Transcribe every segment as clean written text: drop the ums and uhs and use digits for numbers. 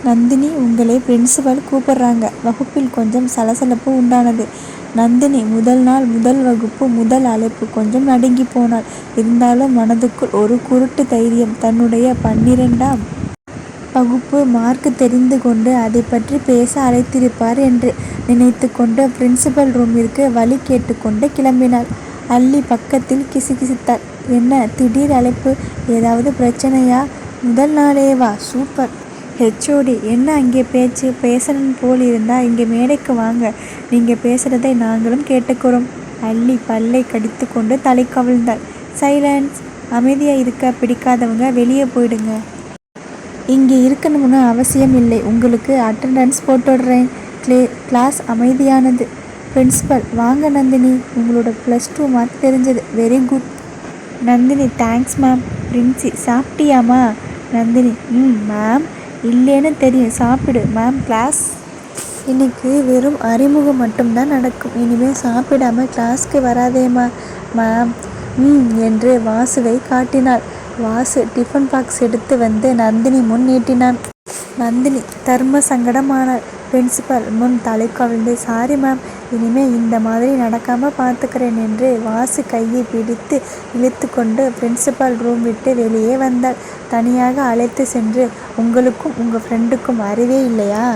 நந்தினி, உங்களை பிரின்சிபல் கூப்பிடுறாங்க. வகுப்பில் கொஞ்சம் சலசலப்பு உண்டானது. நந்தினி முதல் நாள் முதல் வகுப்பு முதல் அழைப்பு. கொஞ்சம் நடுங்கி போனாள். இருந்தாலும் மனதுக்குள் ஒரு குருட்டு தைரியம். தன்னுடைய 12ஆம் வகுப்பு மார்க் தெரிந்து கொண்டு அதை பற்றி பேச அழைத்திருப்பார் என்று நினைத்து கொண்டு பிரின்சிபல் ரூமிற்கு வழி கேட்டுக்கொண்டு கிளம்பினாள். அல்லி பக்கத்தில் கிசுகிசுத்தாள். என்ன திடீர் அழைப்பு? ஏதாவது பிரச்சனையா? முதல் நாளேவா? சூப்பர். ஹெச்ஓடி என்ன அங்கே பேச்சு? பேசணும் போல் இருந்தா இங்கே மேடைக்கு வாங்க. நீங்கள் பேசுகிறதை நாங்களும் கேட்டுக்கிறோம். அல்லி பல்லை கடித்து கொண்டு தலை கவிழ்ந்தாள். சைலன்ஸ். அமைதியாக இருக்க பிடிக்காதவங்க வெளியே போயிடுங்க. இங்கே இருக்கணும்னு அவசியம் இல்லை. உங்களுக்கு அட்டெண்டன்ஸ் போட்டுடுறேன். கிளாஸ் அமைதியானது. பிரின்சிபல், வாங்க நந்தினி, உங்களோட +2 மார்க் தெரிஞ்சது. Very good. Nandini, thanks ma'am. பிரின்சி, சாப்பிட்டியாமா? நந்தினி, மேம், இல்லைன்னு தெரியும், சாப்பிடு. மேம், கிளாஸ் இன்னைக்கு வெறும் அறிமுகம் மட்டும்தான் நடக்கும். இனிமேல் சாப்பிடாமல் கிளாஸ்க்கு வராதேம்மா. மேம், என்று வாசுவை காட்டினாள். வாசு டிஃபன் பாக்ஸ் எடுத்து வந்து நந்தினி முன் நீட்டினான். நந்தினி தர்ம சங்கடமானாள். பிரின்சிபல் முன் தலை கவிழ்ந்து, சாரி மேம், இனிமேல் இந்த மாதிரி நடக்காமல் பார்த்துக்கிறேன் என்று வாசு கையை பிடித்து இழுத்து கொண்டு பிரின்சிபல் ரூம் விட்டு வெளியே வந்தாள். தனியாக அழைத்து சென்று, உங்களுக்கும் உங்கள் ஃப்ரெண்டுக்கும் அறிவே இல்லையா?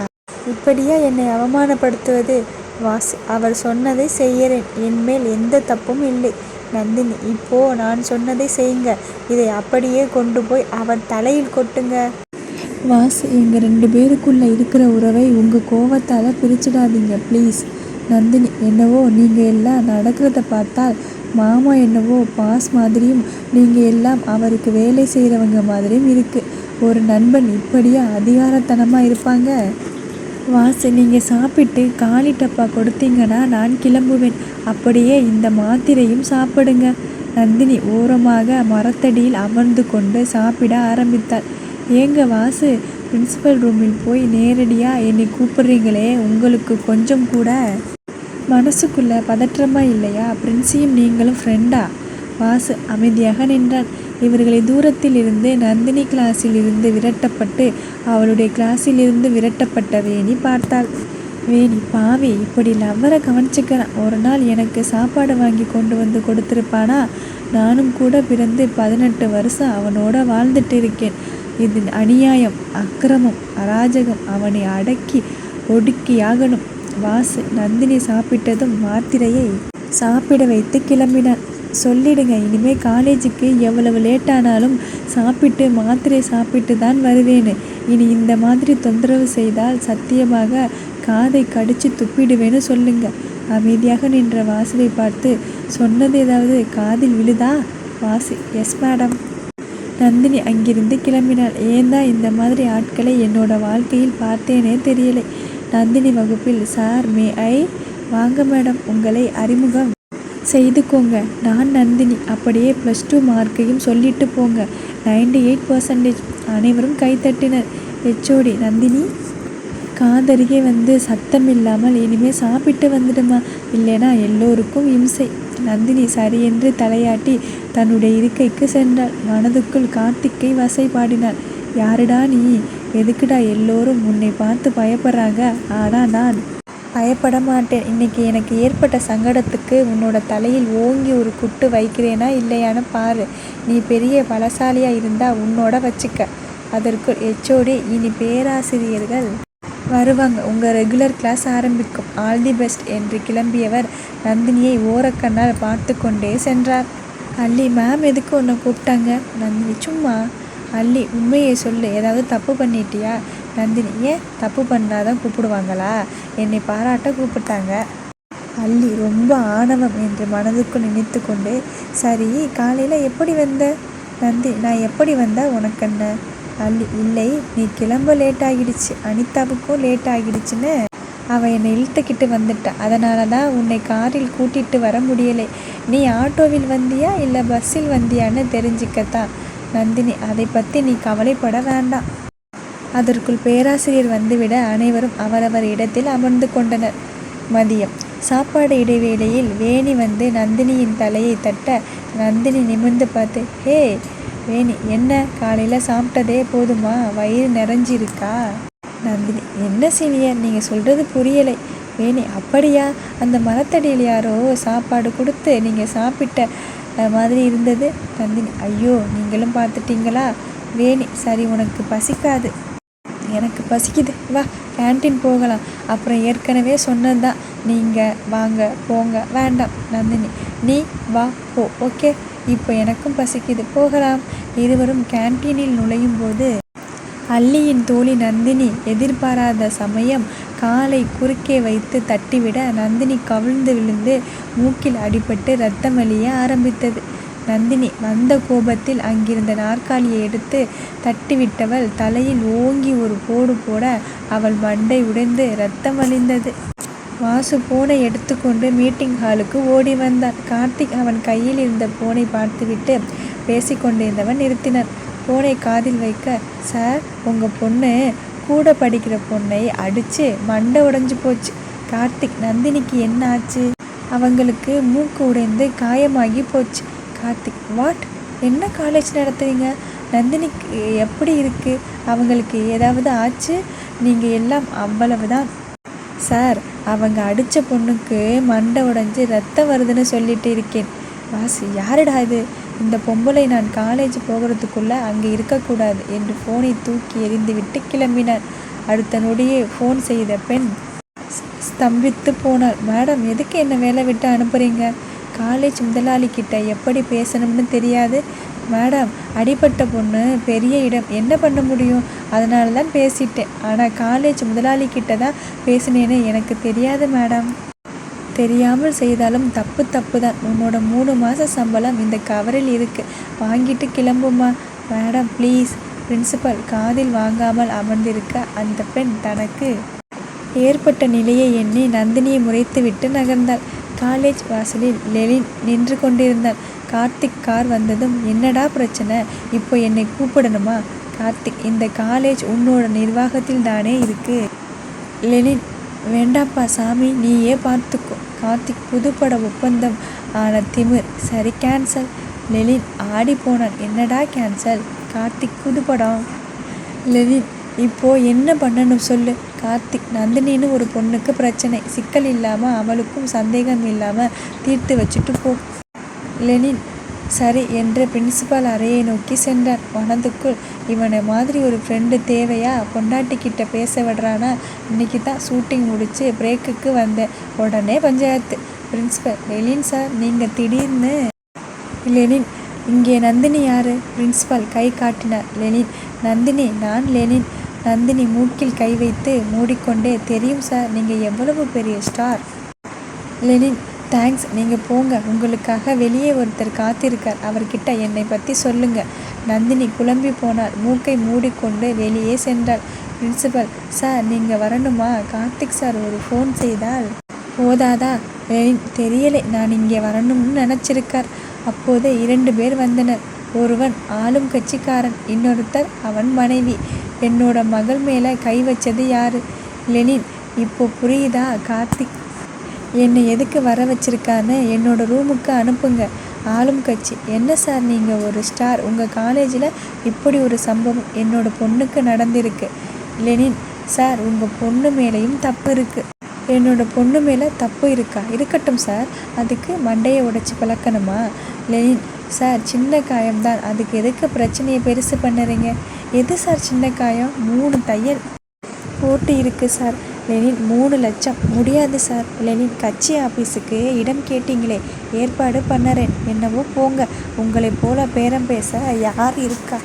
இப்படியா என்னை அவமானப்படுத்துவது? வாசு, அவர் சொன்னதை செய்கிறேன். என்மேல் எந்த தப்பும் இல்லை. நந்தினி, இப்போ நான் சொன்னதை செய்யுங்க. இதை அப்படியே கொண்டு போய் அவர் தலையில் கொட்டுங்க. வாசு, எங்கள் 2 பேருக்குள்ளே இருக்கிற உறவை உங்கள் கோவத்தால் பிரிச்சிடாதீங்க ப்ளீஸ். நந்தினி, என்னவோ நீங்கள் எல்லாம் நடக்கிறத பார்த்தால் மாமா என்னவோ பாஸ் மாதிரியும் நீங்கள் எல்லாம் அவருக்கு வேலை செய்கிறவங்க மாதிரியும் இருக்குது. ஒரு நண்பன் இப்படியா அதிகாரத்தனமாக இருப்பாங்க? வாசு, நீங்கள் சாப்பிட்டு காலி டப்பா கொடுத்தீங்கன்னா நான் கிளம்புவேன். அப்படியே இந்த மாத்திரையும் சாப்பிடுங்க. நந்தினி ஓரமாக மரத்தடியில் அமர்ந்து கொண்டு சாப்பிட ஆரம்பித்தாள். ஏங்க வாசு, பிரின்சிபல் ரூமில் போய் நேரடியாக என்னை கூப்பிடுறீங்களே, உங்களுக்கு கொஞ்சம் கூட மனசுக்குள்ளே பதற்றமாக இல்லையா? பிரின்சியும் நீங்களும் ஃப்ரெண்டா? வாசு அமைதியாக நின்றான். இவர்களை தூரத்தில் இருந்து நந்தினி கிளாஸில் இருந்து விரட்டப்பட்டு அவளுடைய கிளாஸில் இருந்து விரட்டப்பட்ட வேணி பார்த்தாள். வேணி பாவி, இப்படி லவ்வரை கவனிச்சுக்கிறான். ஒரு நாள் எனக்கு சாப்பாடு வாங்கி கொண்டு வந்து கொடுத்துருப்பானா? நானும் கூட பிறந்து 18 வருஷம் அவனோட வாழ்ந்துட்டு இருக்கேன். இது அநியாயம், அக்கிரமம், அராஜகம். அவனை அடக்கி ஒடுக்கியாகணும். வாசு நந்தினி சாப்பிட்டதும் மாத்திரையை சாப்பிட வைத்து கிளம்பினான். சொல்லிடுங்க, இனிமேல் காலேஜுக்கு எவ்வளவு லேட்டானாலும் சாப்பிட்டு மாத்திரை சாப்பிட்டு தான் வருவேன்னு. இனி இந்த மாதிரி தொந்தரவு செய்தால் சத்தியமாக காதை கடிச்சு துப்பிடுவேன்னு சொல்லுங்க. அமைதியாக நின்ற வாசுவை பார்த்து, சொன்னது ஏதாவது காதில் விழுதா? Vasu, yes madam. நந்தினி அங்கிருந்து கிளம்பினாள். ஏன்தான் இந்த மாதிரி ஆட்களை என்னோட வாழ்க்கையில் பார்த்தேனே தெரியலை. நந்தினி வகுப்பில், சார் மே ஐ? வாங்க மேடம், உங்களை அறிமுகம் செய்துக்கோங்க. நான் நந்தினி. அப்படியே +2 மார்க்கையும் சொல்லிட்டு போங்க. 98%. அனைவரும் கைத்தட்டினர். ஹெச்ஓடி, நந்தினி காதருகே வந்து சத்தம் இல்லாமல், இனிமேல் சாப்பிட்டு வந்துடுமா, இல்லைனா எல்லோருக்கும் இம்சை. நந்தினி சரியென்று தலையாட்டி தன்னுடைய இருக்கைக்கு சென்றாள். மனதுக்குள் கார்த்திக்கை வசை பாடினாள். யாருடா நீ? எதுக்குடா எல்லோரும் உன்னை பார்த்து பயப்படுறாங்க? ஆனால் நான் பயப்பட மாட்டேன். இன்னைக்கு எனக்கு ஏற்பட்ட சங்கடத்துக்கு உன்னோட தலையில் ஓங்கி ஒரு குட்டு வைக்கிறேனா இல்லையான்னு பாரு. நீ பெரிய பலசாலியாக இருந்தால் உன்னோட வச்சுக்க. அதற்குள் ஹெச்ஓடி, இனி பேராசிரியர்கள் வருவாங்க, உங்கள் ரெகுலர் கிளாஸ் ஆரம்பிக்கும். ஆல் தி பெஸ்ட் என்று கிளம்பியவர் நந்தினியை ஓரக்கண்ணால் பார்த்து கொண்டே சென்றார். அல்லி, மேம் எதுக்கு உன்னை கூப்பிட்டாங்க? நந்தினி, சும்மா. அல்லி, உண்மையை சொல்லு, ஏதாவது தப்பு பண்ணிட்டியா? நந்தினி, ஏன் தப்பு பண்ணாதான் கூப்பிடுவாங்களா? என்னை பாராட்ட கூப்பிட்டாங்க. அல்லி, ரொம்ப ஆணவம் என்று மனதுக்குள் நினைத்து கொண்டு, சரி காலையில் எப்படி வந்த? நந்தினி, நான் எப்படி வந்தால் உனக்கு என்ன? அல்லி, இல்லை, நீ கிளம்ப லேட் ஆகிடுச்சு. அனிதாவுக்கும் லேட் ஆகிடுச்சுன்னு அவள் என்னை இழுத்துக்கிட்டு வந்துட்டா. அதனால தான் உன்னை காரில் கூட்டிகிட்டு வர முடியலை. நீ ஆட்டோவில் வந்தியா இல்லை பஸ்ஸில் வந்தியான்னு தெரிஞ்சுக்கத்தான். நந்தினி, அதை பற்றி நீ கவலைப்பட வேண்டாம். அதற்குள் பேராசிரியர் வந்துவிட அனைவரும் அவரவர் இடத்தில் அமர்ந்து கொண்டனர். மதியம் சாப்பாடு இடைவேளையில் வேணி வந்து நந்தினியின் தலையை தட்ட நந்தினி நிமிர்ந்து பார்த்து, ஹே வேணி, என்ன காலையில் சாப்பிட்டதே போதுமா? வயிறு நிறைஞ்சிருக்கா? நந்தினி, என்ன சீனியர் நீங்கள் சொல்கிறது புரியலை. வேணி, அப்படியா? அந்த மரத்தடியில் யாரோ சாப்பாடு கொடுத்து நீங்கள் சாப்பிட்ட மாதிரி இருந்தது. நந்தினி, ஐயோ நீங்களும் பார்த்துட்டீங்களா? வேணி, சரி உனக்கு பசிக்காது. எனக்கு பசிக்குது, வா கேன்டீன் போகலாம். அப்புறம் ஏற்கனவே சொன்னது தான், நீங்கள் வாங்க போங்க வேண்டாம். நந்தினி, நீ வா போ. ஓகே, இப்போ எனக்கும் பசிக்குது, போகலாம். இருவரும் கேன்டீனில் நுழையும் போது அல்லியின் தோழி நந்தினி எதிர்பாராத சமயம் காலை குறுக்கே வைத்து தட்டிவிட நந்தினி கவிழ்ந்து விழுந்து மூக்கில் அடிபட்டு ரத்தம் வலிய ஆரம்பித்தது. நந்தினி வந்த கோபத்தில் அங்கிருந்த நாற்காலியை எடுத்து தட்டிவிட்டவள் தலையில் ஓங்கி ஒரு போடு போட அவள் மண்டை உடைந்து ரத்தம் வழிந்தது. வாசு போனை எடுத்துக்கொண்டு மீட்டிங் ஹாலுக்கு ஓடி வந்தான். கார்த்திக் அவன் கையில் இருந்த போனை பார்த்துவிட்டு பேசிக்கொண்டிருந்தவன் நிறுத்தினான். போனை காதில் வைக்க, சார் உங்கள் பொண்ணு கூட படிக்கிற பொண்ணை அடித்து மண்டை உடைஞ்சு போச்சு. கார்த்திக், நந்தினிக்கு என்ன ஆச்சு? அவங்களுக்கு மூக்கு உடைந்து காயமாகி போச்சு. கார்த்திக், வாட்? என்ன காலேஜ் நடத்துறீங்க? நந்தினிக்கு எப்படி இருக்குது? அவங்களுக்கு ஏதாவது ஆச்சு? நீங்கள் எல்லாம் அவ்வளவுதான். சார், அவங்க அடித்த பொண்ணுக்கு மண்டை உடைஞ்சு ரத்தம் வருதுன்னு சொல்லிட்டு இருக்கேன். வாசு, யாருடா இது? இந்த பொம்பளை நான் காலேஜ் போகிறதுக்குள்ளே அங்கே இருக்கக்கூடாது என்று ஃபோனை தூக்கி எறிந்துவிட்டு கிளம்பினான். அடுத்த நொடியே ஃபோன் செய்த பெண் ஸ்தம்பித்து போனாள். மேடம், எதுக்கு என்ன வேலை விட்டு அனுப்புகிறீங்க? காலேஜ் முதலாளிக்கிட்ட எப்படி பேசணும்னு தெரியாது. மேடம், அடிபட்ட பொண்ணு பெரிய இடம், என்ன பண்ண முடியும்? அதனால தான் பேசிட்டேன். ஆனால் காலேஜ் முதலாளிக்கிட்ட தான் பேசினேன்னு எனக்கு தெரியாது மேடம். தெரியாமல் செய்தாலும் தப்பு தப்பு தான். உன்னோட 3 மாத சம்பளம் இந்த கவரில் இருக்குது, வாங்கிட்டு கிளம்புமா. Madam please. பிரின்சிபல் காதில் வாங்காமல் அமர்ந்திருக்க அந்த பெண் தனக்கு ஏற்பட்ட நிலையை எண்ணி நந்தினியை முறைத்துவிட்டு நகர்ந்தாள். காலேஜ் வாசலில் லெலின் நின்று கொண்டிருந்தான். கார்த்திக் கார் வந்ததும், என்னடா பிரச்சனை? இப்போ என்னை கூப்பிடணுமா? கார்த்திக், இந்த காலேஜ் உன்னோட நிர்வாகத்தில் தானே இருக்கு. லெலின், வேண்டாப்பா சாமி, நீயே பார்த்துக்கோ. கார்த்திக், புதுப்பட ஒப்பந்தம் ஆன திமிர், சரி கேன்சல். லெலின் ஆடி போனான். என்னடா கேன்சல்? கார்த்திக், புதுப்படம். லெலின், இப்போ என்ன பண்ணணும் சொல்லு. கார்த்திக், நந்தினின்னு ஒரு பொண்ணுக்கு பிரச்சனை, சிக்கல் இல்லாமல் அவளுக்கும் சந்தேகம் இல்லாமல் தீர்த்து வச்சுட்டு போ. லெனின் சரி என்று பிரின்சிபால் அறையை நோக்கி சென்றார். மனதுக்குள், இவனை மாதிரி ஒரு ஃப்ரெண்டு தேவையா? பொண்டாட்டிக்கிட்ட பேச விடுறானா? இன்னைக்கு தான் ஷூட்டிங் முடித்து பிரேக்குக்கு வந்தேன், உடனே பஞ்சாயத்து. பிரின்சிபல், லெனின் சார், நீங்கள் திடீர்னு. லெனின், இங்கே நந்தினி யாரு? பிரின்சிபால் கை காட்டினார். லெனின், நந்தினி, நான் லெனின். நந்தினி மூக்கில் கை வைத்து மூடிக்கொண்டே, தெரியும் சார், நீங்கள் எவ்வளவு பெரிய ஸ்டார். லெனின், தேங்க்ஸ், நீங்கள் போங்க, உங்களுக்காக வெளியே ஒருத்தர் காத்திருக்கார், அவர்கிட்ட என்னை பற்றி சொல்லுங்க. நந்தினி குழம்பி போனாள். மூக்கை மூடிக்கொண்டு வெளியே சென்றாள். பிரின்சிபல், சார் நீங்கள் வரணுமா? கார்த்திக் சார் ஒரு ஃபோன் செய்தால் போதாதா? லெனின், தெரியலை, நான் இங்கே வரணும்னு நினச்சிருக்கார். அப்போது 2 பேர் வந்தனர். ஒருவன் ஆளும் கட்சிக்காரன், இன்னொருத்தர் அவன் மனைவி. என்னோட மகள் மேலே கை வச்சது யாரு? லெனின், இப்போ புரியுதா? கார்த்திக் என்னை எதுக்கு வர வச்சிருக்கான்னு என்னோட ரூமுக்கு அனுப்புங்க. ஆளும் கட்சி, என்ன சார் நீங்கள் ஒரு ஸ்டார், உங்கள் காலேஜில் இப்படி ஒரு சம்பவம் என்னோட பொண்ணுக்கு நடந்திருக்கு. லெனின், சார் உங்கள் பொண்ணு மேலேயும் தப்பு இருக்குது. என்னோட பொண்ணு மேலே தப்பு இருக்கா? இருக்கட்டும் சார், அதுக்கு மண்டையை உடைச்சி பழக்கணுமா? லெனின், சார் சின்ன காயம்தான், அதுக்கு எதுக்கு பிரச்சனையை பெருசு பண்ணுறீங்க? எது சார் சின்ன காயம்? 3 தையல் போட்டு இருக்குது சார். லெனின், 3 லட்சம் முடியாது சார். லெனின், கட்சி ஆஃபீஸுக்கு இடம் கேட்டீங்களே, ஏற்பாடு பண்ணுறேன். என்னவோ போங்க, உங்களை போல பேரம் பேச யார் இருக்கா?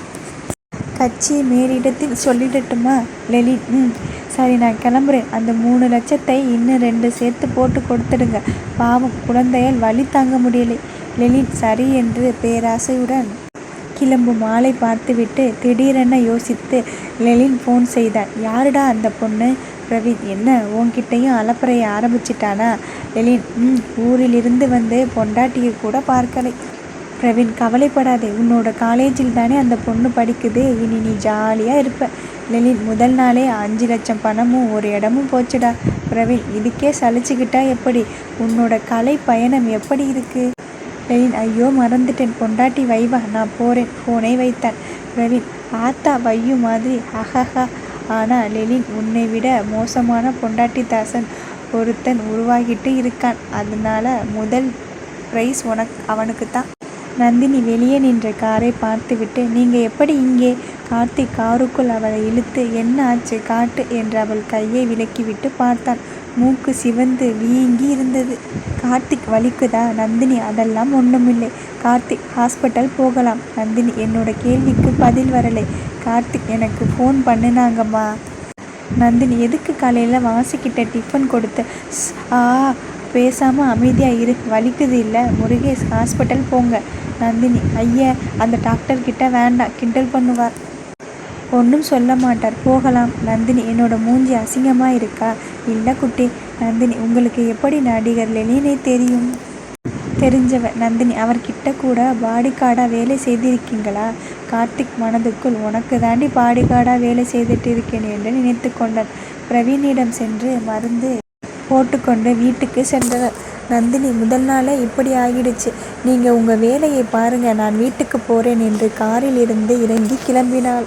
கட்சி மேலிடத்தில் சொல்லிடட்டுமா? லெனின், சரி நான் கிளம்புறேன். அந்த 3 லட்சத்தை இன்னும் 2 சேர்த்து போட்டு கொடுத்துடுங்க. பாவம் குழந்தையால் வலி தாங்க முடியலை. லெனின் சரி என்று பேராசையுடன் கிளம்பும் ஆளை பார்த்துவிட்டு திடீரென யோசித்து லெனின் ஃபோன் செய்தான். யாருடா அந்த பொண்ணு? பிரவீன், என்ன உன்கிட்டையும் அலப்பறைய ஆரம்பிச்சிட்டானா? லெனின், ஊரிலிருந்து வந்து பொண்டாட்டியை கூட பார்க்கலை. பிரவீன், கவலைப்படாதே, உன்னோட காலேஜில் தானே அந்த பொண்ணு படிக்குது, இனி நீ ஜாலியாக இருப்ப. லெனின், முதல் நாளே 5 லட்சம் பணமும் ஒரு இடமும் போச்சுடா. பிரவீன், இதுக்கே சலிச்சுக்கிட்டா எப்படி? உன்னோட கலை பயணம் எப்படி இருக்கு? லெனின், ஐயோ மறந்துட்டேன், பொண்டாட்டி வைவா, நான் போகிறேன். ஃபோனை வைத்தான். பிரவீன், ஆத்தா வையும் மாதிரி, ஹஹஹா ஆனால் லெலின் உன்னை விட மோசமான பொண்டாட்டிதாசன் ஒருத்தன் உருவாகிட்டு இருக்கான். அதனால முதல் பிரைஸ் அவனுக்குத்தான். நந்தினி வெளியே நின்ற காரை பார்த்துவிட்டு, நீங்க எப்படி இங்கே? கார்த்திக் காருக்குள் அவளை இழுத்து, என்ன ஆச்சு காட்டு என்று அவள் கையை விலக்கிவிட்டு பார்த்தான். மூக்கு சிவந்து வீங்கி இருந்தது. கார்த்திக் வலிக்குதா? நந்தினி அதெல்லாம் ஒன்றுமில்லை. கார்த்திக் ஹாஸ்பிட்டல் போகலாம். நந்தினி என்னோட கேள்விக்கு பதில் வரலை. கார்த்திக் எனக்கு ஃபோன் பண்ணுனாங்கம்மா. நந்தினி எதுக்கு காலையில் வாசிக்கிட்ட டிஃபன் கொடுத்த? பேசாமல் அமைதியாக இரு. வலிக்குது இல்லை? முருகேஷ் ஹாஸ்பிட்டல் போங்க. நந்தினி ஐயா அந்த டாக்டர்கிட்ட வேண்டாம், கிண்டல் பண்ணுவார். ஒன்றும் சொல்ல மாட்டார், போகலாம். நந்தினி என்னோட மூஞ்சி அசிங்கமாக இருக்கா? இல்லை குட்டி. நந்தினி உங்களுக்கு எப்படி நடிகர் லெனினை தெரியும்? தெரிஞ்சவ. நந்தினி அவர்கிட்ட கூட பாடிகார்டாக வேலை செய்திருக்கீங்களா? கார்த்திக் மனதுக்குள் உனக்கு தாண்டி பாடிகார்டாக வேலை செய்துட்டு இருக்கேன் என்று நினைத்து கொண்டார். பிரவீனிடம் சென்று மருந்து போட்டுக்கொண்டு வீட்டுக்கு சென்றனர். நந்தினி முதல் நாளே இப்படி ஆகிடுச்சு. நீங்கள் உங்கள் வேலையை பாருங்கள், நான் வீட்டுக்கு போகிறேன் என்று காரில் இருந்து இறங்கி கிளம்பினாள்.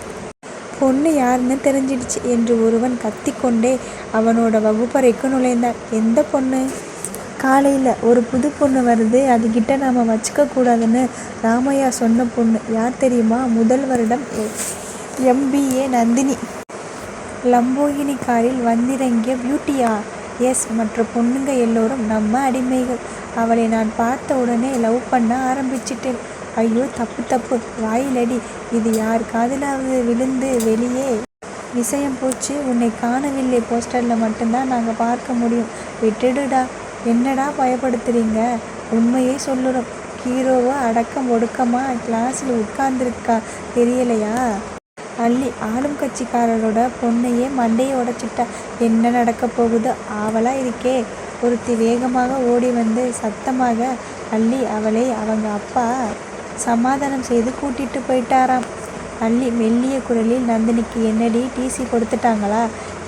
பொண்ணு யாருன்னு தெரிஞ்சிடுச்சு என்று ஒருவன் கத்திக்கொண்டே அவனோட வகுப்பறைக்கு நுழைந்தார். எந்த பொண்ணு? காலையில் ஒரு புது பொண்ணு வருது, அதுகிட்ட நாம் வச்சுக்க கூடாதுன்னு ராமையா சொன்ன பொண்ணு. யார் தெரியுமா? முதல் வருடம் MBA நந்தினி. லம்போகினி காரில் வந்திறங்கிய பியூட்டியா? எஸ். மற்ற பொண்ணுங்க எல்லோரும் நம்ம அடிமைகள். அவளை நான் பார்த்த உடனே லவ் பண்ண ஆரம்பிச்சிட்டேன். ஐயோ தப்பு வாயிலடி. இது யார் காதிலாவது விழுந்து வெளியே விஷயம் போச்சு. உன்னை காணவில்லை, போஸ்டரில் மட்டும்தான் நாங்கள் பார்க்க முடியும். விட்டுடுடா. என்னடா பயப்படுத்துறீங்க? உண்மையை சொல்லுறோம். ஹீரோவை அடக்கம் ஒடுக்கமாக கிளாஸில் உட்கார்ந்துருக்கா, தெரியலையா? அள்ளி ஆளும் கட்சிக்காரரோட பொண்ணையே மண்டையை உடைச்சிட்டா. என்ன நடக்க போகுதோ ஆவலாக இருக்கே. ஒருத்தி வேகமாக ஓடி வந்து சத்தமாக அள்ளி அவளை அவங்க அப்பா சமாதானம் செய்து கூட்டிட்டு போயிட்டாராம். அள்ளி மெல்லிய குரலில், நந்தினிக்கு என்னடி டிசி கொடுத்துட்டாங்களா?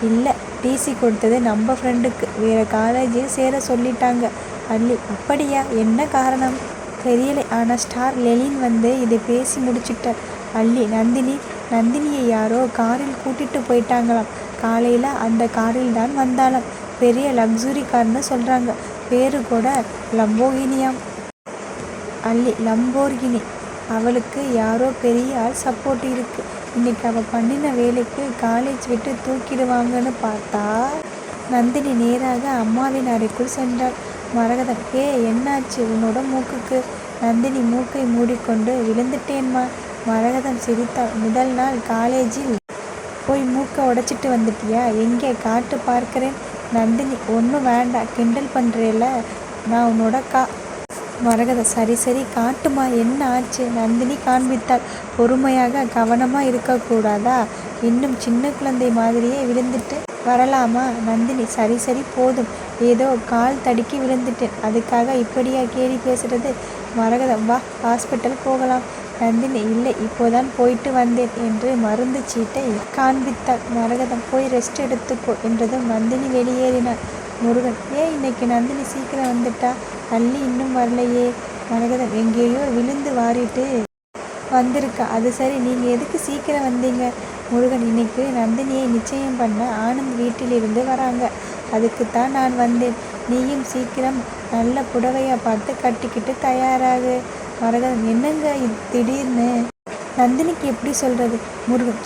இல்லை, டிசி கொடுத்தது நம்ம ஃப்ரெண்டுக்கு, வேறு காலேஜில் சேர சொல்லிட்டாங்க. அள்ளி அப்படியா? என்ன காரணம்? தெரியலை, ஆனால் ஸ்டார் லெலின் வந்து இதை பேசி முடிச்சிட்டார். அள்ளி நந்தினியை யாரோ காரில் கூட்டிட்டு போயிட்டாங்களாம். காலையில் அந்த காரில் தான் வந்தாலாம். பெரிய லக்ஸுரி கார்னு சொல்கிறாங்க. பேரு கூட லம்போகினியாம். அள்ளி லம்போர்கினி. அவளுக்கு யாரோ பெரிய ஆள் சப்போர்ட் இருக்குது. இன்னைக்கு அவள் பண்ணின வேலைக்கு காலேஜ் விட்டு தூக்கிடுவாங்கன்னு பார்த்தா. நந்தினி நேராக அம்மாவின் அறைக்குள் சென்றாள். மரகதம், என்னாச்சு உன்னோட மூக்குக்கு? நந்தினி மூக்கை மூடிக்கொண்டு, விழுந்துட்டேன்மா. மரகதம் சிரித்தாள். முதல் நாள் காலேஜில் போய் மூக்கை உடைச்சிட்டு வந்துட்டியா? எங்கே காட்டு பார்க்கிறேன். நந்தினி ஒன்றும் வேண்டாம், கிண்டல் பண்ணுறேல, நான் உன்னோட மரகதம் சரி காட்டுமா, என்ன ஆச்சு? நந்தினி காண்பித்தாள். பொறுமையாக கவனமாக இருக்கக்கூடாதா? இன்னும் சின்ன குழந்தை மாதிரியே விழுந்துட்டு வரலாமா? நந்தினி சரி போதும், ஏதோ கால் தடுக்கி விழுந்துட்டேன், அதுக்காக இப்படியா கேலி பேசுறது? மரகதம் வா, ஹாஸ்பிட்டல் போகலாம். நந்தினி இல்லை, இப்போதான் போயிட்டு வந்தேன் என்று மருந்து சீட்டை காண்பித்தாள். மரகதம் போய் ரெஸ்ட் எடுத்துக்கோ என்றதும் நந்தினி வெளியேறினாள். முருகன், இன்னைக்கு நந்தினி சீக்கிரம் வந்துட்டா? அள்ளி இன்னும் வரலையே. மரகதம் எங்கேயோ விழுந்து வாரிட்டு வந்திருக்கா. அது சரி, நீங்கள் எதுக்கு சீக்கிரம் வந்தீங்க? முருகன், இன்னைக்கு நந்தினியை நிச்சயம் பண்ண ஆனந்த் வீட்டிலிருந்து வராங்க, அதுக்குத்தான் நான் வந்தேன். நீயும் சீக்கிரம் நல்ல புடவையை பார்த்து கட்டிக்கிட்டு தயாராகு. மரகதம், என்னங்க திடீர்னு? நந்தினிக்கு எப்படி சொல்கிறது? முருகன்,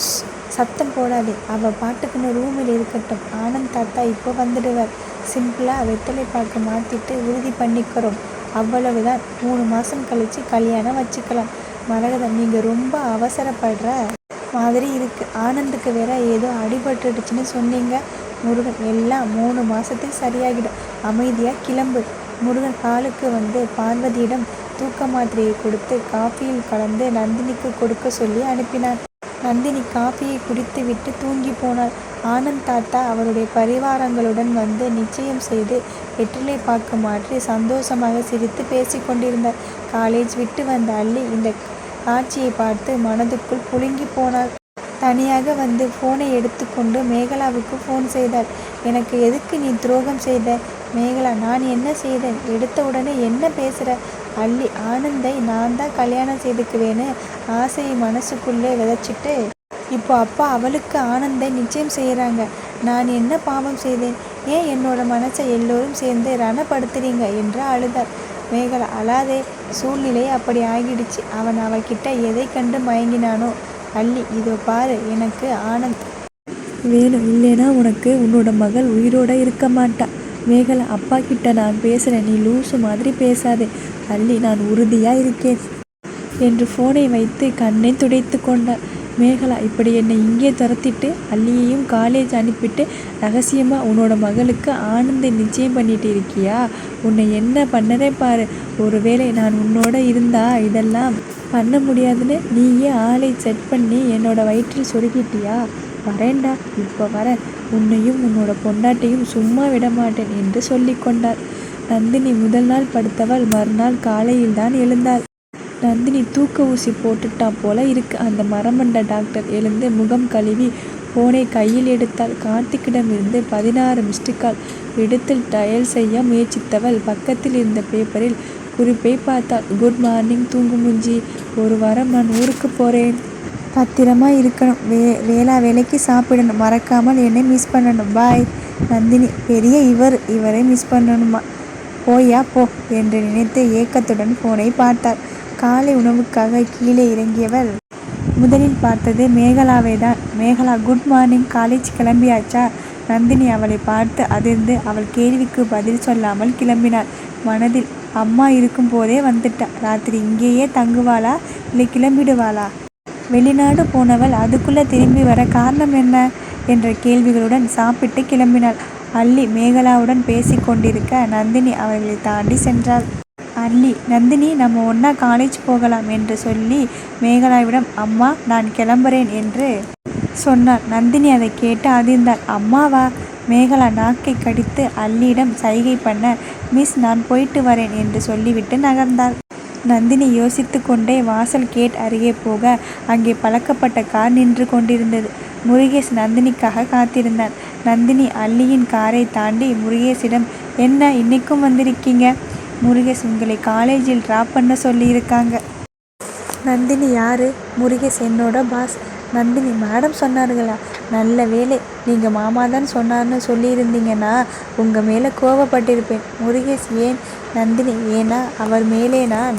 சத்தம் போடாதே, அவள் பாட்டுக்குன்னு ரூமில் இருக்கட்டும். ஆனந்த் தாத்தா இப்போ வந்துடுவார். சிம்பிளாக வெத்தலை பாக்கு மாற்றிட்டு உறுதி பண்ணிக்கிறோம், அவ்வளவுதான். 3 மாதம் கழித்து கல்யாணம் வச்சுக்கலாம். மரகதம், நீங்கள் ரொம்ப அவசரப்படுற மாதிரி இருக்குது. ஆனந்துக்கு வேற ஏதோ அடிபட்டுடுச்சுன்னு சொன்னீங்க. முருகன், எல்லாம் 3 மாதத்தில் சரியாகிடும், அமைதியாக கிளம்பு. முருகன் ஹாலுக்கு வந்து பார்வதியிடம் தூக்க மாத்திரையை கொடுத்து காஃபியில் கலந்து நந்தினிக்கு கொடுக்க சொல்லி அனுப்பினார். நந்தினி காஃபியை குடித்துவிட்டு தூங்கி போனாள். ஆனந்த் தாத்தா அவருடைய பரிவாரங்களுடன் வந்து நிச்சயம் செய்து வெற்றிலை பாக்கு மாற்றி சந்தோஷமாக சிரித்து பேசிக்கொண்டிருந்தார். காலேஜ் விட்டு வந்த அள்ளி இந்த காட்சியை பார்த்து மனதுக்குள் புழுங்கி போனாள். தனியாக வந்து ஃபோனை எடுத்துக்கொண்டு மேகலாவுக்கு ஃபோன் செய்தாள். எனக்கு எதுக்கு நீ துரோகம் செய்த? மேகலா, நான் என்ன செய்தேன்? எடுத்த உடனே என்ன பேசுகிற? அள்ளி, ஆனந்தை நான் தான் கல்யாணம் செய்துக்குவேன்னு ஆசையை மனசுக்குள்ளே விதைச்சிட்டு இப்போ அப்பா அவளுக்கு ஆனந்தை நிச்சயம் செய்கிறாங்க. நான் என்ன பாவம் செய்தேன்? ஏன் என்னோட மனசை எல்லோரும் சேர்ந்து ரணப்படுத்துறீங்க என்று அழுதாள். மேகலா, அழாதே, சூழ்நிலை அப்படி ஆகிடுச்சு. அவன் அவகிட்ட எதை கண்டு மயங்கினானோ. அல்லி, இதோ பாரு, எனக்கு ஆனந்த் வேணும். இல்லைனா உனக்கு உன்னோட மகள் உயிரோட இருக்க மாட்டா. மேகலா, அப்பா கிட்ட நான் பேசுகிறேன், நீ லூசு மாதிரி பேசாதே. அல்லி, நான் உறுதியாக இருக்கேன் என்று ஃபோனை வைத்து கண்ணை துடைத்து கொண்டார். மேகலா, இப்படி என்னை இங்கே துரத்திட்டு அல்லியையும் காலேஜ் அனுப்பிட்டு ரகசியமாக உன்னோட மகளுக்கு ஆனந்தை நிச்சயம் பண்ணிட்டு இருக்கியா? உன்னை என்ன பண்ணதே பாரு. ஒருவேளை நான் உன்னோட இருந்தா இதெல்லாம் பண்ண முடியாதுன்னு நீயே ஆளை செட் பண்ணி என்னோட வயிற்றில் சொருகிட்டியா? வரேன்டா, இப்போ வர, உன்னையும் உன்னோட பொண்டாட்டையும் சும்மா விட மாட்டேன் என்று சொல்லி கொண்டார். நந்தினி முதல் நாள் படுத்தவள் மறுநாள் காலையில் தான் எழுந்தாள். நந்தினி தூக்க ஊசி போட்டுட்டான் போல இருக்கு. அந்த மரமண்ட டாக்டர் எழுந்து முகம் கழுவி போனை கையில் எடுத்தாள். கார்த்திக்கிடமிருந்து 16 மிஸ்டு கால். எடுத்து டயல் செய்ய முயற்சித்தவள் பக்கத்தில் இருந்த பேப்பரில் குறிப்பை பார்த்தாள். குட் மார்னிங் தூங்குமுஞ்சி, ஒரு வாரம் நான் ஊருக்கு போகிறேன். பத்திரமா இருக்கணும். வேலைக்கு சாப்பிடணும். மறக்காமல் என்னை மிஸ் பண்ணணும். பாய். நந்தினி, பெரிய இவரை மிஸ் பண்ணணுமா? போயா போ என்று நினைத்து ஏக்கத்துடன் போனை பார்த்தாள். காலை உணவுக்காக கீழே இறங்கியவள் முதலில் பார்த்தது மேகலாவை தான். மேகலா, குட் மார்னிங், காலேஜ் கிளம்பியாச்சா? நந்தினி அவளை பார்த்து அதிர்ந்து அவள் கேள்விக்கு பதில் சொல்லாமல் கிளம்பினாள். மனதில், அம்மா இருக்கும் போதே வந்துட்டா. ராத்திரி இங்கேயே தங்குவாளா இல்லை கிளம்பிடுவாளா? வெளிநாடு போனவள் அதுக்குள்ளே திரும்பி வர காரணம் என்ன என்ற கேள்விகளுடன் சாப்பிட்டு கிளம்பினாள். அல்லி மேகலாவுடன் பேசி கொண்டிருக்க நந்தினி அவர்களை தாண்டி சென்றாள். அல்லி, நந்தினி, நம்ம ஒன்றா காலேஜ் போகலாம் என்று சொல்லி மேகலாவிடம், அம்மா நான் கிளம்புறேன் என்று சொன்னாள். நந்தினி அதை கேட்டு அதிர்ந்தாள். அம்மாவா? மேகலா நாக்கை கடித்து அல்லியிடம் சைகை பண்ண, மிஸ், நான் போயிட்டு வரேன் என்று சொல்லிவிட்டு நகர்ந்தாள். நந்தினி யோசித்து கொண்டே வாசல் கேட் அருகே போக அங்கே பழக்கப்பட்ட கார் நின்று கொண்டிருந்தது. முருகேஷ் நந்தினிக்காக காத்திருந்தான். நந்தினி அல்லியின் காரை தாண்டி முருகேஷிடம், என்ன இன்னைக்கும் வந்திருக்கீங்க? முருகேஷ், உங்களை காலேஜில் ட்ராப் பண்ண சொல்லியிருக்காங்க. நந்தினி, யாரு? முருகேஷ், என்னோட பாஸ். நந்தினி, மேடம் சொன்னார்களா? நல்ல வேலை, நீங்கள் மாமா தான் சொன்னார்னு சொல்லியிருந்தீங்கன்னா உங்கள் மேலே கோவப்பட்டிருப்பேன். முருகேஷ், ஏன்? நந்தினி, ஏன்னா அவர் மேலே நான்.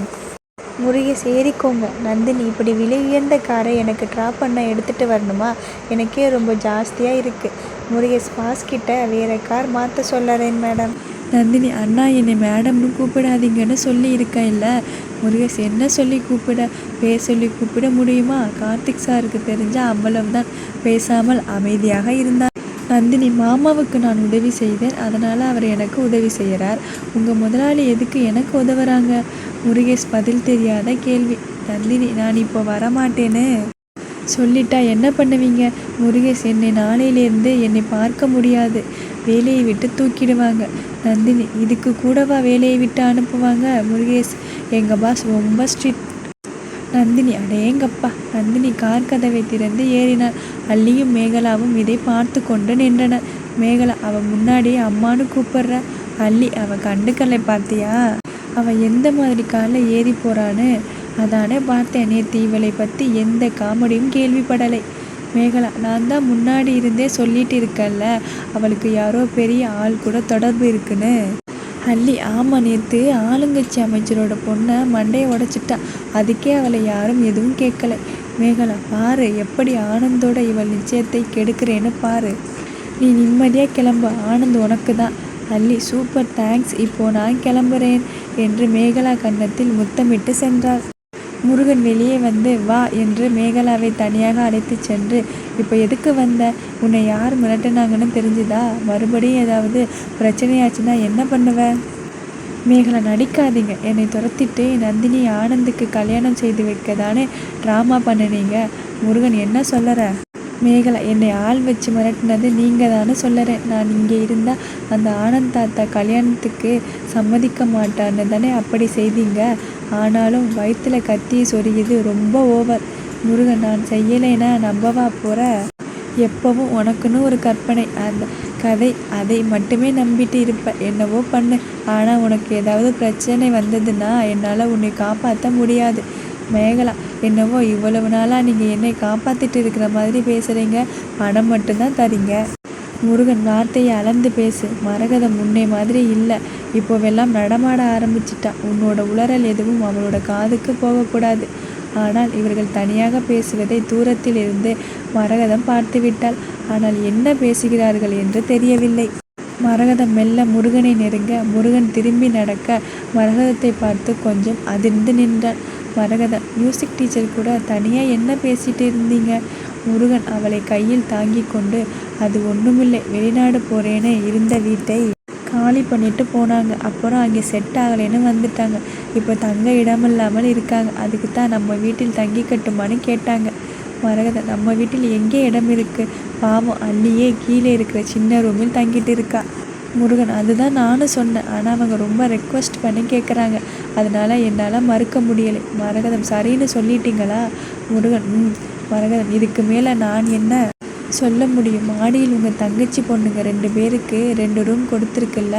முருகேஷ், ஏறிக்கோங்க. நந்தினி, இப்படி விலை உயர்ந்த காரை எனக்கு ட்ராப் பண்ண எடுத்துகிட்டு வரணுமா? எனக்கே ரொம்ப ஜாஸ்தியாக இருக்குது. முருகேஷ், பாஸ்கிட்ட வேறு கார் மாற்ற சொல்லறேன் மேடம். நந்தினி, அண்ணா என்னை மேடம்னு கூப்பிடாதீங்கன்னு சொல்லி இருக்கேன் இல்லை? முருகேஷ், என்ன சொல்லி கூப்பிட? பேர் சொல்லி கூப்பிட முடியுமா? கார்த்திக் சாருக்கு தெரிஞ்சால் அவ்வளவுதான். பேசாமல் அமைதியாக இருந்தார். நந்தினி, மாமாவுக்கு நான் உதவி செய்தேன், அதனால் அவர் எனக்கு உதவி செய்கிறார். உங்கள் முதலாளி எதுக்கு எனக்கு உதவுறாங்க? முருகேஷ், பதில் தெரியாத கேள்வி. நந்தினி, நான் இப்போ வரமாட்டேன்னு சொல்லிட்டா என்ன பண்ணுவீங்க? முருகேஷ், என்னை நாளையிலேருந்து என்னை பார்க்க முடியாது, வேலையை விட்டு தூக்கிடுவாங்க. நந்தினி, இதுக்கு கூடவா வேலையை விட்டு அனுப்புவாங்க? முருகேஷ், எங்கள் பாஸ் ரொம்ப ஸ்ட்ரிக்ட். நந்தினி, அடேங்கப்பா. நந்தினி கார் கதவை திறந்து ஏறினாள். அல்லியும் மேகலாவும் இதை பார்த்து கொண்டு நின்றனர். மேகலா, அவள் முன்னாடியே அம்மானு கூப்பிடுற. அல்லி, அவள் கண்டுக்கலை பார்த்தியா? அவள் எந்த மாதிரி காரில் ஏறி போகிறான்னு அதானே பார்த்தேன். நேற்று இவளை பற்றி எந்த காமெடியும் கேள்விப்படலை. மேகலா, நான் தான் முன்னாடி இருந்தே சொல்லிட்டு இருக்கேன்ல, அவளுக்கு யாரோ பெரிய ஆள் கூட தொடர்பு இருக்குன்னு. அல்லி, ஆமாம், நேற்று ஆளுங்கட்சி அமைச்சரோட பொண்ணை மண்டையை உடைச்சிட்டா. அதுக்கே அவளை யாரும் எதுவும் கேட்கலை. மேகலா, பாரு எப்படி ஆனந்தோட இவள் நிச்சயத்தை கெடுக்கிறேன்னு பாரு. நீ நிம்மதியாக கிளம்பு, ஆனந்த் உனக்கு தான். அல்லி, சூப்பர், தேங்க்ஸ், இப்போ நான் கிளம்புறேன் என்று மேகலா கன்னத்தில் முத்தமிட்டு சென்றாள். முருகன் வெளியே வந்து, வா என்று மேகலாவை தனியாக அழைத்து சென்று, இப்போ எதுக்கு வந்த? உன்னை யார் மிரட்டினாங்கன்னு தெரிஞ்சுதா? மறுபடியும் ஏதாவது பிரச்சனையாச்சுன்னா என்ன பண்ணுவ? மேகலா, நடிக்காதீங்க. என்னை துரத்திட்டு நந்தினி ஆனந்துக்கு கல்யாணம் செய்து வைக்க தானே ட்ராமா பண்ணினீங்க. முருகன், என்ன சொல்லற? மேகலா, என்னை ஆள் வச்சு மிரட்டினது நீங்கள் தானே சொல்லறேன். நான் இங்கே இருந்தால் அந்த ஆனந்த் தாத்தா கல்யாணத்துக்கு சம்மதிக்க மாட்டான்னு தானே அப்படி செய்தீங்க. ஆனாலும் வயிற்றுல கத்தியை சொருகியது ரொம்ப ஓவர். முருகன், நான் செய்யலைன்னா நம்பவா போகிற? எப்பவும் உனக்குன்னு ஒரு கற்பனை, அந்த கதை, அதை மட்டுமே நம்பிட்டு இருப்ப. என்னவோ பண்ணு, ஆனால் உனக்கு ஏதாவது பிரச்சனை வந்ததுன்னா என்னால் உன்னை காப்பாற்ற முடியாது. மேகலா, என்னவோ இவ்வளவு நாளாக நீங்கள் என்னை காப்பாற்றிட்டு இருக்கிற மாதிரி பேசுகிறீங்க, பணம் மட்டும்தான் தரீங்க. முருகன் வார்த்தையை அளந்து பேசு. மரகதம் முன்னே மாதிரி இல்லை, இப்போவெல்லாம் நடமாட ஆரம்பிச்சிட்டா. உன்னோட உளறல் எதுவும் அவளோட காதுக்கு போகக்கூடாது. ஆனால் இவர்கள் தனியாக பேசுவதை தூரத்தில் இருந்து மரகதம் பார்த்து விட்டாள். ஆனால் என்ன பேசுகிறார்கள் என்று தெரியவில்லை. மரகதம் மெல்ல முருகனை நெருங்க, முருகன் திரும்பி நடக்க மரகதத்தை பார்த்து கொஞ்சம் அதிர்ந்து நின்றான். மரகதம், மியூசிக் டீச்சர் கூட தனியாக என்ன பேசிட்டு இருந்தீங்க? முருகன் அவளை கையில் தாங்கி கொண்டு, அது ஒன்றுமில்லை, வெளிநாடு போகிறேன்னு இருந்த வீட்டை காலி பண்ணிட்டு போனாங்க. அப்புறம் அங்கே செட் ஆகலைன்னு வந்துட்டாங்க. இப்போ தங்க இடமில்லாமல் இருக்காங்க. அதுக்கு தான் நம்ம வீட்டில் தங்கி கட்டுமான்னு கேட்டாங்க. மரகதம், நம்ம வீட்டில் எங்கே இடம் இருக்குது? பாவம், அள்ளியே கீழே இருக்கிற சின்ன ரூமில் தங்கிட்டு இருக்கா. முருகன், அதுதான் நானும் சொன்னேன். ஆனால் அவங்க ரொம்ப ரெக்வஸ்ட் பண்ணி கேட்குறாங்க. அதனால் என்னால் மறுக்க முடியலை. மரகதம், சரின்னு சொல்லிட்டீங்களா? முருகன், மரகதம், இதுக்கு மேலே நான் என்ன சொல்ல முடியும்? மாடியில் உங்கள் தங்கச்சி பொண்ணுங்க 2 பேருக்கு 2 ரூம் கொடுத்துருக்குல்ல,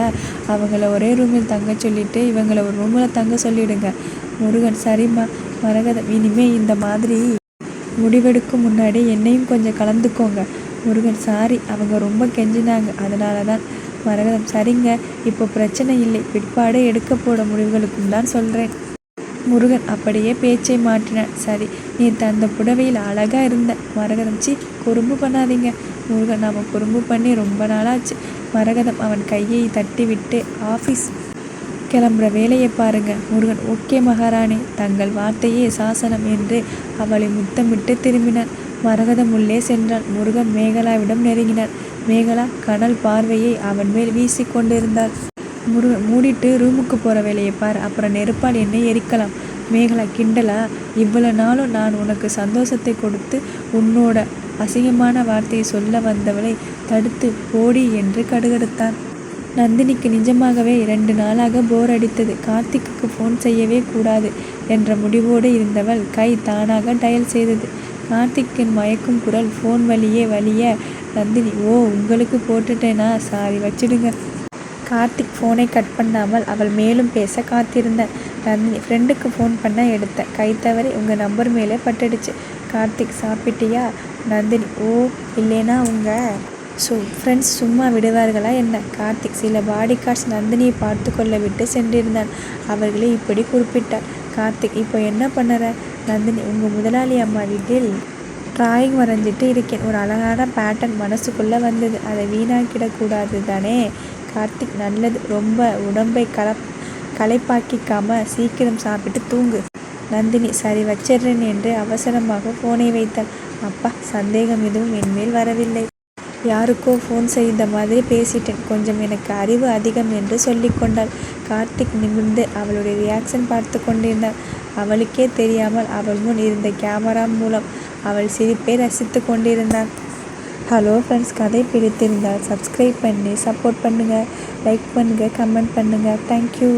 அவங்கள ஒரே ரூமில் தங்க சொல்லிவிட்டு இவங்கள ஒரு ரூமில் தங்க சொல்லிவிடுங்க. முருகன், சரிம்மா. மரகதம், இனிமேல் இந்த மாதிரி முடிவெடுக்கும் முன்னாடி என்னையும் கொஞ்சம் கலந்துக்கோங்க. முருகன், சாரி, அவங்க ரொம்ப கெஞ்சினாங்க, அதனால தான். மரகதம், சரிங்க, இப்போ பிரச்சனை இல்லை, பிற்பாடு எடுக்க போட முடிவுகளுக்கும் தான் சொல்கிறேன். முருகன் அப்படியே பேச்சை மாற்றினான். சரி, நேற்று அந்த புடவையில் அழகாக இருந்த. மரகதம், குறும்பு பண்ணாதீங்க. முருகன், நாம் குறும்பு பண்ணி ரொம்ப நாளாச்சு. மரகதம் அவன் கையை தட்டி விட்டு, ஆஃபீஸ் கிளம்புற வேலையை பாருங்க. முருகன், ஓகே மகாராணி. தங்கள் வார்த்தையே சாசனம் என்று அவளை முத்தமிட்டு திரும்பினான். மரகதம் உள்ளே சென்றான். முருகன் மேகலாவிடம் நெருங்கினான். மேகலா கடல் பார்வையை அவன் மேல் வீசி கொண்டிருந்தாள். முருகன், மூடிட்டு ரூமுக்கு போகிற வேலையை பார், அப்புறம் நெருப்பால் என்னை எரிக்கலாம். மேகலா, கிண்டலா? இவ்வளவு நாளும் நான் உனக்கு சந்தோஷத்தை கொடுத்து உன்னோட அசிங்கமான வார்த்தையை சொல்ல வந்தவளை தடுத்து போடி என்று கடுகடுத்தான். நந்தினிக்கு நிஜமாகவே 2 நாளாக போர் அடித்தது. கார்த்திக்கு ஃபோன் செய்யவே கூடாது என்ற முடிவோடு இருந்தவள் கை தானாக டயல் செய்தது. கார்த்திக்கின் மயக்கும் குரல் ஃபோன் வழிய நந்தினி, ஓ, உங்களுக்கு போட்டுட்டேனா? சாரி, வச்சிடுங்க. கார்த்திக் ஃபோனை கட் பண்ணாமல் அவள் மேலும் பேச காத்திருந்தேன். நந்தினி, ஃப்ரெண்டுக்கு ஃபோன் பண்ண எடுத்தேன், கை தவறி உங்கள் நம்பர் மேலே பட்டுடுச்சு. கார்த்திக், சாப்பிட்டியா? நந்தினி, ஓ, இல்லைனா உங்கள் ஃப்ரெண்ட்ஸ் சும்மா விடுவார்களா என்ன? கார்த்திக், சில பாடி கார்ட்ஸ் நந்தினியை பார்த்து கொள்ள விட்டு சென்றிருந்தான், அவர்களை இப்படி குறிப்பிட்டார். கார்த்திக், இப்போ என்ன பண்ணுற? நந்தினி, உங்கள் முதலாளி அம்மா வீட்டில் டிராயிங் வரைஞ்சிட்டு இருக்கேன். ஒரு அழகான பேட்டர்ன் மனசுக்குள்ளே வந்தது, அதை வீணாக்கிடக்கூடாது தானே? கார்த்திக், நல்லது, ரொம்ப உடம்பை களைப்பாக்கிக்காம சீக்கிரம் சாப்பிட்டு தூங்கு. நந்தினி, சரி, வச்சிடுறேன் என்று அவசரமாக ஃபோனை வைத்தாள். அப்பா, சந்தேகம் எதுவும் என்மேல் வரவில்லை. யாருக்கோ ஃபோன் செய்த மாதிரி பேசிட்டேன், கொஞ்சம் எனக்கு அறிவு அதிகம் என்று சொல்லிக்கொண்டாள். கார்த்திக் நிமிர்ந்து அவளுடைய ரியாக்ஷன் பார்த்து கொண்டிருந்தாள். அவளுக்கே தெரியாமல் அவள் முன் இருந்த கேமரா மூலம் அவள் சிரிப்பை ரசித்து கொண்டிருந்தான். ஹலோ ஃப்ரெண்ட்ஸ், கதை பிடித்திருந்தால் சப்ஸ்கிரைப் பண்ணி சப்போர்ட் பண்ணுங்கள், லைக் பண்ணுங்கள், கமெண்ட் பண்ணுங்கள். தேங்க்யூ.